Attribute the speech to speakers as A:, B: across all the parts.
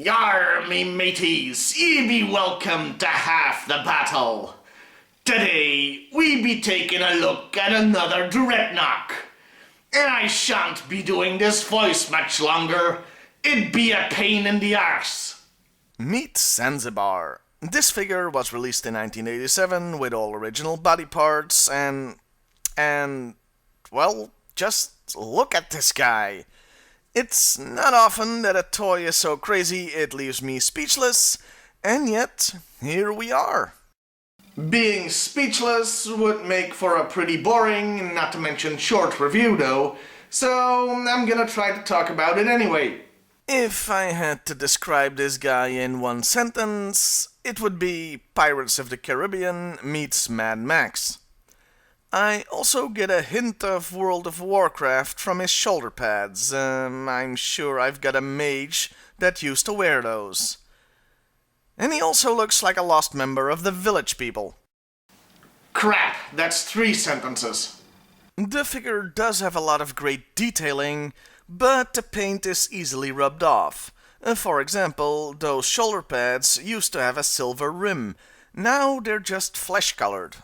A: Yar, me mateys, ye be welcome to half the battle. Today, we be taking a look at another Dreadnok. And I shan't be doing this voice much longer. It'd be a pain in the arse.
B: Meet Zanzibar. This figure was released in 1987 with all original body parts and, well, just look at this guy. It's not often that a toy is so crazy it leaves me speechless, and yet, here we are.
A: Being speechless would make for a pretty boring, not to mention short review though, so I'm gonna try to talk about it anyway.
B: If I had to describe this guy in one sentence, it would be Pirates of the Caribbean meets Mad Max. I also get a hint of World of Warcraft from his shoulder pads. I'm sure I've got a mage that used to wear those. And he also looks like a lost member of the Village People.
A: Crap, that's 3 sentences.
B: The figure does have a lot of great detailing, but the paint is easily rubbed off. For example, those shoulder pads used to have a silver rim. Now they're just flesh-colored.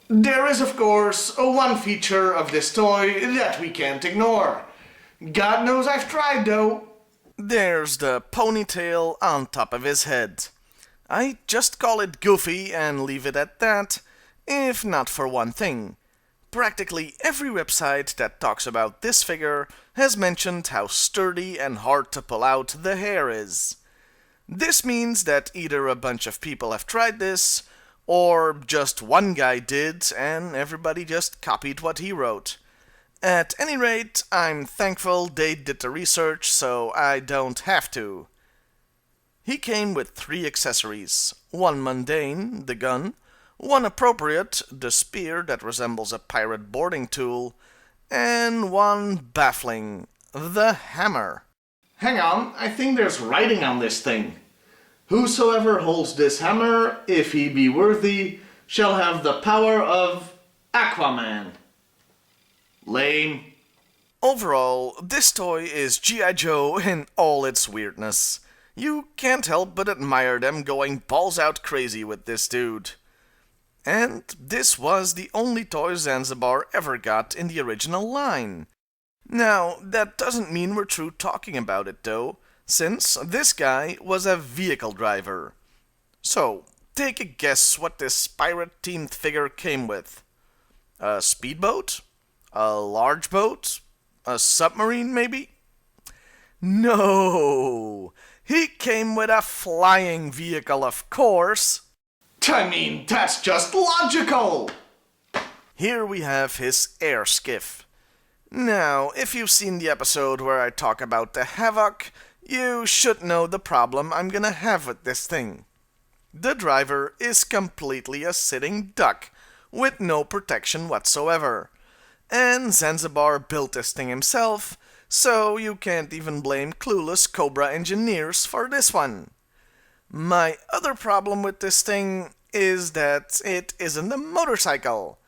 A: There is, of course, one feature of this toy that we can't ignore. God knows I've tried, though.
B: There's the ponytail on top of his head. I just call it goofy and leave it at that, if not for one thing. Practically every website that talks about this figure has mentioned how sturdy and hard to pull out the hair is. This means that either a bunch of people have tried this, or just one guy did and everybody just copied what he wrote. At any rate, I'm thankful they did the research so I don't have to. He came with 3 accessories, one mundane, the gun, one appropriate, the spear that resembles a pirate boarding tool, and one baffling, the hammer.
A: Hang on, I think there's writing on this thing. Whosoever holds this hammer, if he be worthy, shall have the power of Aquaman. Lame.
B: Overall, this toy is G.I. Joe in all its weirdness. You can't help but admire them going balls out crazy with this dude. And this was the only toy Zanzibar ever got in the original line. Now, that doesn't mean we're through talking about it though, since this guy was a vehicle driver. So, take a guess what this pirate-themed figure came with. A speedboat? A large boat? A submarine, maybe? No! He came with a flying vehicle, of course!
A: I mean, that's just logical!
B: Here we have his air skiff. Now, if you've seen the episode where I talk about the Havoc, you should know the problem I'm gonna have with this thing. The driver is completely a sitting duck, with no protection whatsoever. And Zanzibar built this thing himself, so you can't even blame clueless Cobra engineers for this one. My other problem with this thing is that it isn't a motorcycle,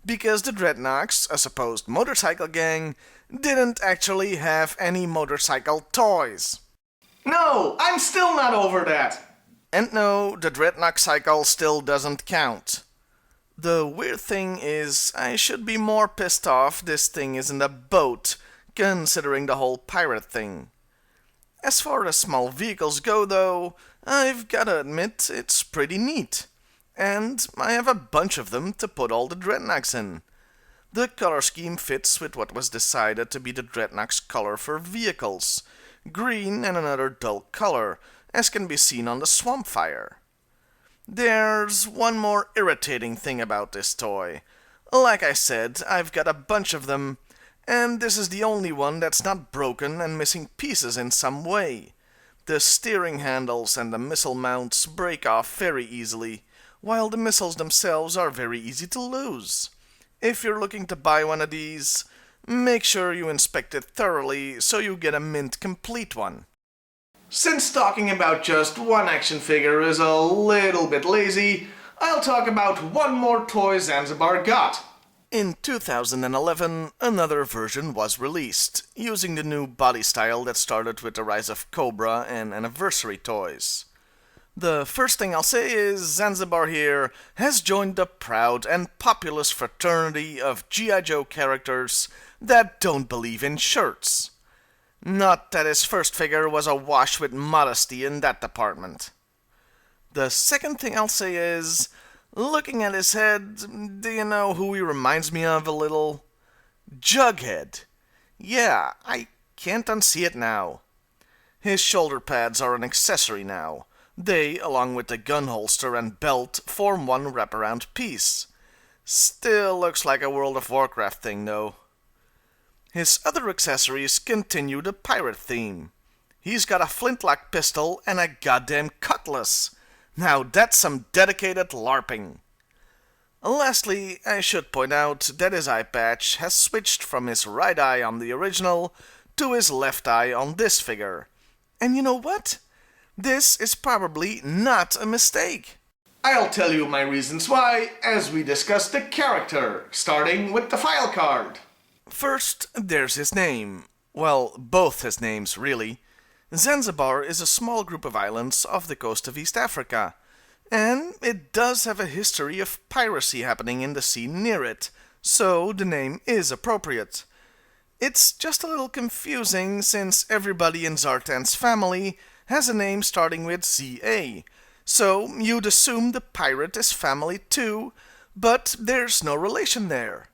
B: because the Dreadnoks, a supposed motorcycle gang, didn't actually have any motorcycle toys.
A: No, I'm still not over that.
B: And no, the Dreadnok cycle still doesn't count. The weird thing is, I should be more pissed off this thing isn't a boat, considering the whole pirate thing. As far as small vehicles go though, I've gotta admit it's pretty neat. And I have a bunch of them to put all the Dreadnoks in. The color scheme fits with what was decided to be the Dreadnok's color for vehicles. Green and another dull color, as can be seen on the Swampfire. There's one more irritating thing about this toy. Like I said, I've got a bunch of them, and this is the only one that's not broken and missing pieces in some way. The steering handles and the missile mounts break off very easily, while the missiles themselves are very easy to lose. If you're looking to buy one of these, make sure you inspect it thoroughly so you get a mint complete one.
A: Since talking about just one action figure is a little bit lazy, I'll talk about one more toy Zanzibar got.
B: In 2011, another version was released, using the new body style that started with the rise of Cobra and anniversary toys. The first thing I'll say is Zanzibar here has joined the proud and populous fraternity of G.I. Joe characters that don't believe in shirts. Not that his first figure was awash with modesty in that department. The second thing I'll say is, looking at his head, do you know who he reminds me of a little? Jughead. Yeah, I can't unsee it now. His shoulder pads are an accessory now. They, along with the gun holster and belt, form one wraparound piece. Still looks like a World of Warcraft thing, though. His other accessories continue the pirate theme. He's got a flintlock pistol and a goddamn cutlass. Now that's some dedicated LARPing. Lastly, I should point out that his eye patch has switched from his right eye on the original to his left eye on this figure. And you know what? This is probably not a mistake.
A: I'll tell you my reasons why as we discuss the character, starting with the file card.
B: First, there's his name. Well, both his names, really. Zanzibar is a small group of islands off the coast of East Africa, and it does have a history of piracy happening in the sea near it, so the name is appropriate. It's just a little confusing since everybody in Zartan's family has a name starting with ZA, so you'd assume the pirate is family too, but there's no relation there.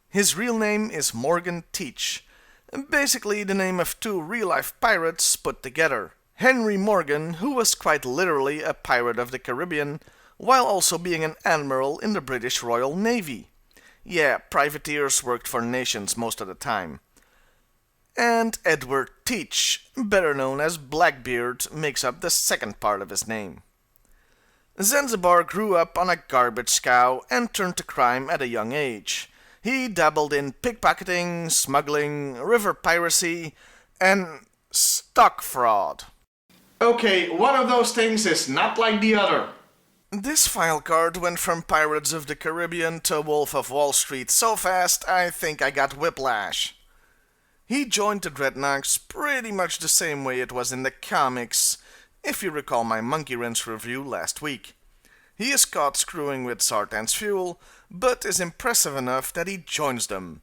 B: His real name is Morgan Teach, basically the name of two real-life pirates put together. Henry Morgan, who was quite literally a pirate of the Caribbean, while also being an admiral in the British Royal Navy. Yeah, privateers worked for nations most of the time. And Edward Teach, better known as Blackbeard, makes up the second part of his name. Zanzibar grew up on a garbage scow and turned to crime at a young age. He dabbled in pickpocketing, smuggling, river piracy, and stock fraud.
A: Okay, one of those things is not like the other.
B: This file card went from Pirates of the Caribbean to Wolf of Wall Street so fast I think I got whiplash. He joined the Dreadnoks pretty much the same way it was in the comics, if you recall my Monkey Wrench review last week. He is caught screwing with Zartan's fuel, but is impressive enough that he joins them,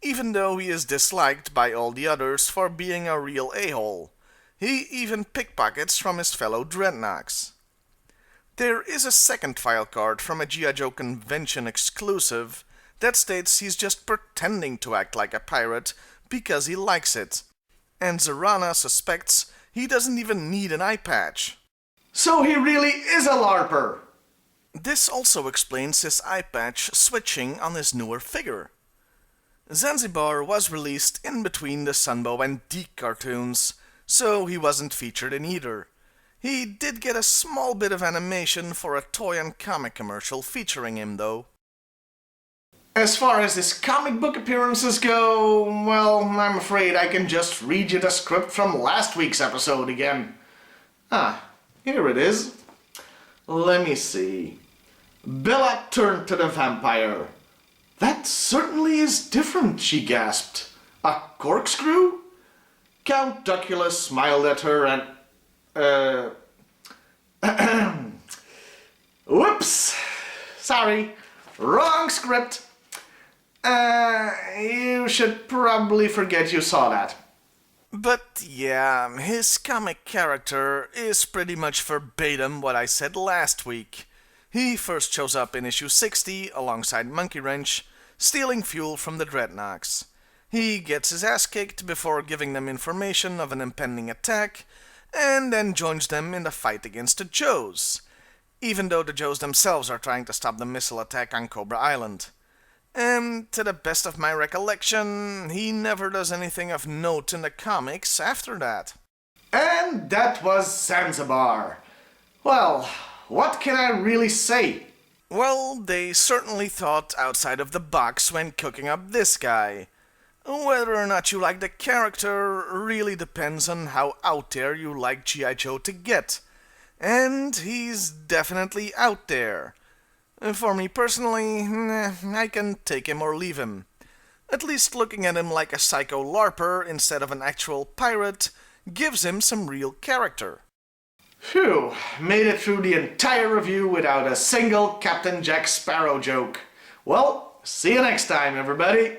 B: even though he is disliked by all the others for being a real a-hole. He even pickpockets from his fellow Dreadnoks. There is a second file card from a G.I. Joe convention exclusive that states he's just pretending to act like a pirate because he likes it, and Zarana suspects he doesn't even need an eye patch.
A: So he really is a LARPer!
B: This also explains his eye patch switching on his newer figure. Zanzibar was released in between the Sunbow and Deke cartoons, so he wasn't featured in either. He did get a small bit of animation for a toy and comic commercial featuring him, though.
A: As far as his comic book appearances go, well, I'm afraid I can just read you the script from last week's episode again. Here it is. Let me see. Bella turned to the vampire. That certainly is different, she gasped. A corkscrew? Count Duckula smiled at her and... Whoops! Sorry. Wrong script. You should probably forget you saw that.
B: But yeah, his comic character is pretty much verbatim what I said last week. He first shows up in issue 60 alongside Monkey Wrench, stealing fuel from the Dreadnoks. He gets his ass kicked before giving them information of an impending attack, and then joins them in the fight against the Joes, even though the Joes themselves are trying to stop the missile attack on Cobra Island. And to the best of my recollection, he never does anything of note in the comics after that.
A: And that was Zanzibar. Well, what can I really say?
B: Well, they certainly thought outside of the box when cooking up this guy. Whether or not you like the character really depends on how out there you like G.I. Joe to get. And he's definitely out there. For me personally, I can take him or leave him. At least looking at him like a psycho LARPer instead of an actual pirate gives him some real character.
A: Phew, made it through the entire review without a single Captain Jack Sparrow joke. Well, see you next time, everybody.